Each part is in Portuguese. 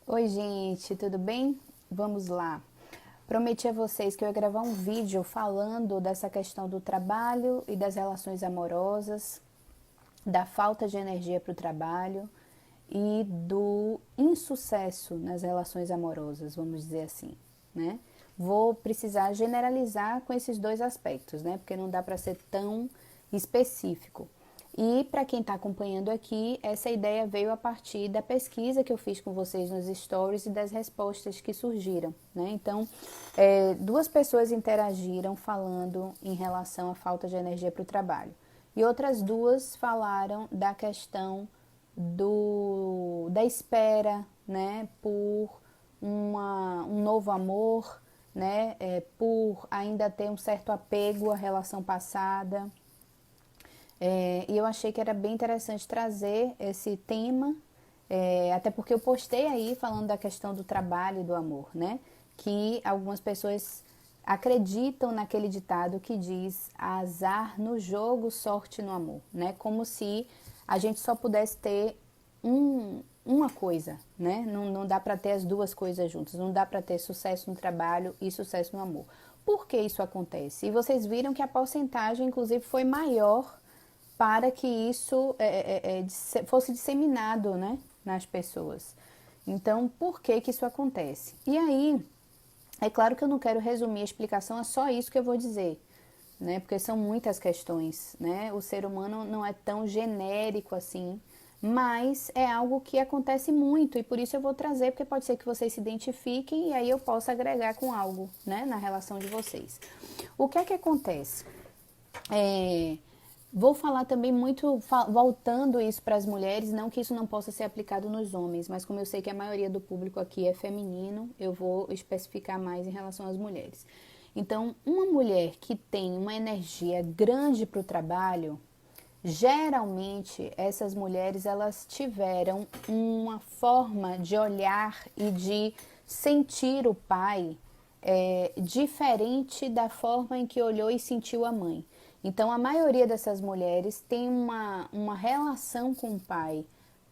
Oi, gente, tudo bem? Vamos lá. Prometi a vocês que eu ia gravar um vídeo falando dessa questão do trabalho e das relações amorosas, da falta de energia para o trabalho e do insucesso nas relações amorosas, vamos dizer assim, né? Vou precisar generalizar com esses dois aspectos, né? Porque não dá para ser tão específico. E para quem está acompanhando aqui, essa ideia veio a partir da pesquisa que eu fiz com vocês nos stories e das respostas que surgiram, né? Então, duas pessoas interagiram falando em relação à falta de energia para o trabalho. E outras duas falaram da questão da espera, né, por um novo amor, né, por ainda ter um certo apego à relação passada. E eu achei que era bem interessante trazer esse tema, até porque eu postei aí falando da questão do trabalho e do amor, né? Que algumas pessoas acreditam naquele ditado que diz azar no jogo, sorte no amor, né? Como se a gente só pudesse ter uma coisa, né? Não dá para ter as duas coisas juntas, não dá para ter sucesso no trabalho e sucesso no amor. Por que isso acontece? E vocês viram que a porcentagem, inclusive, foi maior para que isso fosse disseminado, né, nas pessoas. Então, por que que isso acontece? E aí, é claro que eu não quero resumir a explicação a só isso que eu vou dizer, né, porque são muitas questões, né, o ser humano não é tão genérico assim, mas é algo que acontece muito e por isso eu vou trazer, porque pode ser que vocês se identifiquem e aí eu possa agregar com algo, né, na relação de vocês. O que é que acontece? É, Vou falar também muito, voltando isso para as mulheres, não que isso não possa ser aplicado nos homens, mas como eu sei que a maioria do público aqui é feminino, eu vou especificar mais em relação às mulheres. Então, uma mulher que tem uma energia grande para o trabalho, geralmente essas mulheres elas tiveram uma forma de olhar e de sentir o pai diferente da forma em que olhou e sentiu a mãe. Então, a maioria dessas mulheres tem uma relação com o pai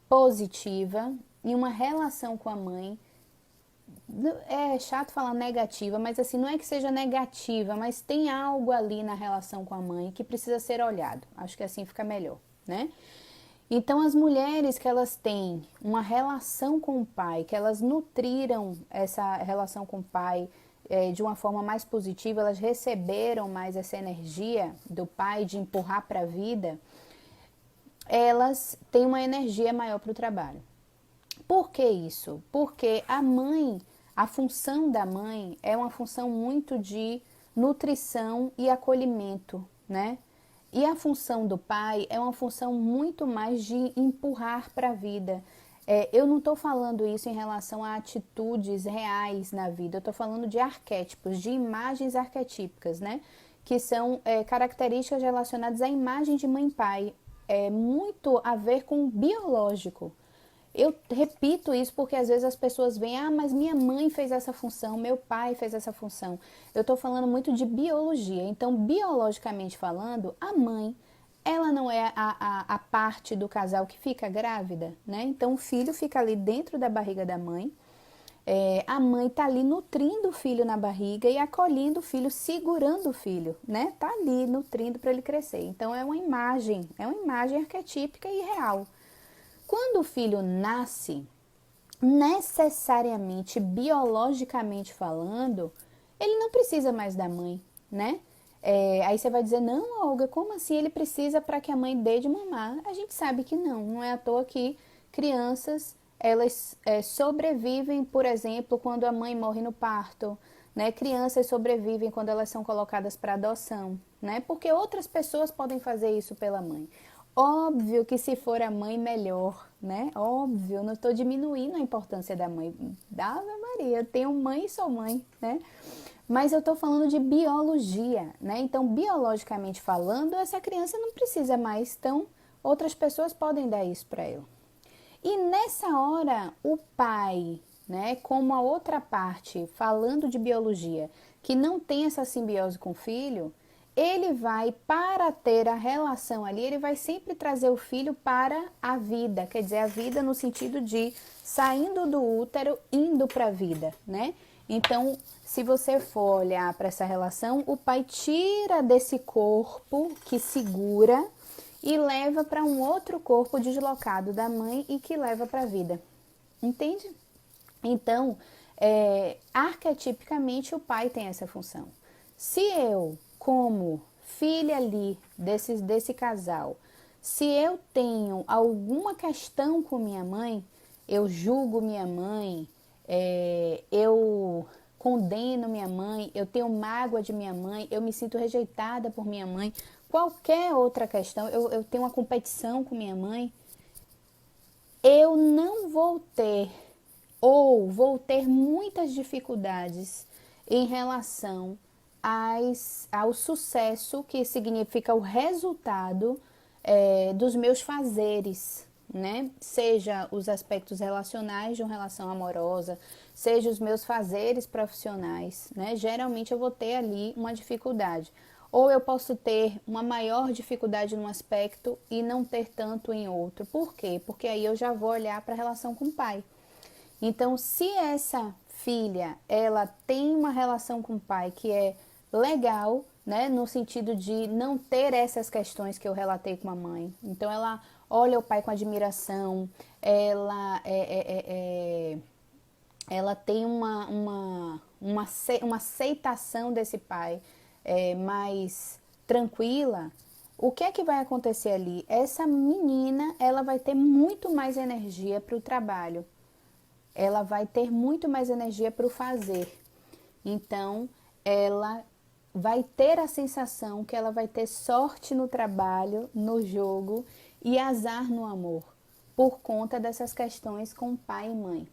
positiva e uma relação com a mãe. É chato falar negativa, mas assim, não é que seja negativa, mas tem algo ali na relação com a mãe que precisa ser olhado. Acho que assim fica melhor, né? Então, as mulheres que elas têm uma relação com o pai, que elas nutriram essa relação com o pai de uma forma mais positiva, elas receberam mais essa energia do pai de empurrar para a vida, elas têm uma energia maior para o trabalho. Por que isso? Porque a função da mãe é uma função muito de nutrição e acolhimento, né? E a função do pai é uma função muito mais de empurrar para a vida. Eu não estou falando isso em relação a atitudes reais na vida, eu estou falando de arquétipos, de imagens arquetípicas, né? Que são características relacionadas à imagem de mãe e pai. É muito a ver com o biológico. Eu repito isso porque às vezes as pessoas veem, mas minha mãe fez essa função, meu pai fez essa função. Eu estou falando muito de biologia. Então, biologicamente falando, a mãe, ela não é a parte do casal que fica grávida, né? Então, o filho fica ali dentro da barriga da mãe. A mãe está ali nutrindo o filho na barriga e acolhendo o filho, segurando o filho, né? Tá ali nutrindo para ele crescer. Então, é uma imagem arquetípica e real. Quando o filho nasce, necessariamente, biologicamente falando, ele não precisa mais da mãe, né? Aí você vai dizer, não, Olga, como assim ele precisa para que a mãe dê de mamar? A gente sabe que não, não é à toa que crianças, elas sobrevivem, por exemplo, quando a mãe morre no parto, né? Crianças sobrevivem quando elas são colocadas para adoção, né? Porque outras pessoas podem fazer isso pela mãe. Óbvio que se for a mãe, melhor, né? Óbvio, não estou diminuindo a importância da mãe. Ave Maria, eu tenho mãe e sou mãe, né? Mas eu estou falando de biologia, né? Então, biologicamente falando, essa criança não precisa mais, então outras pessoas podem dar isso para ela. E nessa hora, o pai, né, como a outra parte, falando de biologia, que não tem essa simbiose com o filho, ele vai, para ter a relação ali, ele vai sempre trazer o filho para a vida, quer dizer, a vida no sentido de saindo do útero, indo para a vida, né? Então, se você for olhar para essa relação, o pai tira desse corpo que segura e leva para um outro corpo deslocado da mãe e que leva para a vida, entende? Então, arquetipicamente, o pai tem essa função. Se eu, como filha ali desse casal, se eu tenho alguma questão com minha mãe, eu julgo minha mãe, eu condeno minha mãe, eu tenho mágoa de minha mãe, eu me sinto rejeitada por minha mãe, qualquer outra questão, eu tenho uma competição com minha mãe, eu não vou ter ou vou ter muitas dificuldades em relação ao sucesso, que significa o resultado dos meus fazeres, né? Seja os aspectos relacionais de uma relação amorosa, seja os meus fazeres profissionais, né? Geralmente eu vou ter ali uma dificuldade. Ou eu posso ter uma maior dificuldade num aspecto e não ter tanto em outro. Por quê? Porque aí eu já vou olhar para a relação com o pai. Então, se essa filha, ela tem uma relação com o pai que é legal, né, no sentido de não ter essas questões que eu relatei com a mãe. Então, ela olha o pai com admiração, ela tem uma aceitação desse pai mais tranquila. O que é que vai acontecer ali? Essa menina, ela vai ter muito mais energia para o trabalho. Ela vai ter muito mais energia para o fazer. Então, ela vai ter a sensação que ela vai ter sorte no trabalho, no jogo e azar no amor, por conta dessas questões com pai e mãe.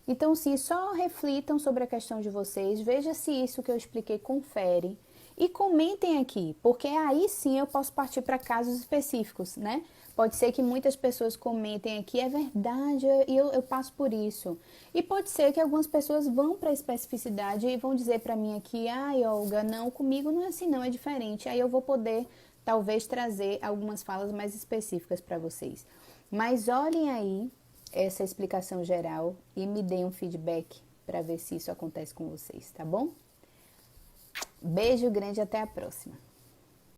Então, sim, só reflitam sobre a questão de vocês, veja se isso que eu expliquei confere e comentem aqui, porque aí sim eu posso partir para casos específicos, né? Pode ser que muitas pessoas comentem aqui, é verdade, eu passo por isso. E pode ser que algumas pessoas vão para a especificidade e vão dizer para mim aqui, ai, Olga, não, comigo não é assim, não, é diferente. Aí eu vou poder, talvez, trazer algumas falas mais específicas para vocês. Mas olhem aí essa explicação geral e me deem um feedback para ver se isso acontece com vocês, tá bom? Beijo grande, até a próxima.